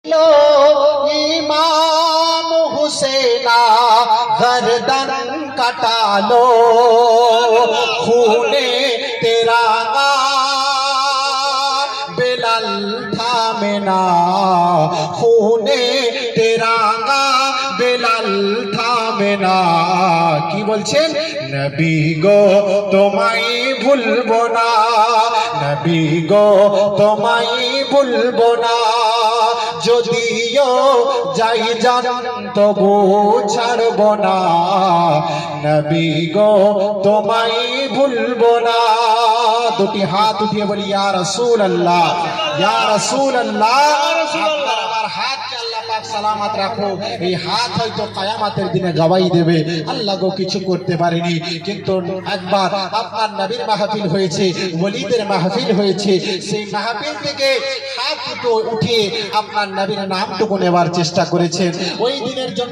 लो इमाम हुसैना गर्दन कटा लो, खूने तेरा बेलाल थामेना, खूने तेरा बेलाल থামেনা। কি বলছেন? নবী গো তোমায় ভুলবো না, নবী গো তোমায় ভুলবো না, যদিও যাই জান তবু ছাড়বো না, নবী গো তোমায় ভুলবো না। দুটি হাত উঠিয়ে বলি ইয়া রাসূলুল্লাহ, ইয়া রাসূলুল্লাহ। আমার হাতকে আল্লাহ পাক সালামত রাখো। এই হাত হয়তো কিয়ামতের দিনে গওয়াই দেবে, আল্লাহ গো কিছু করতে পারেনি, কিন্তু একবার আপনার নবীর মাহফিল হয়েছে, ওলিদের মাহফিল হয়েছে, সেই মাহফিল থেকে হাত দুটো উঠিয়ে আপনার নবীর নামটুকু নেবার চেষ্টা করেছেন। ওই দিনের জন্য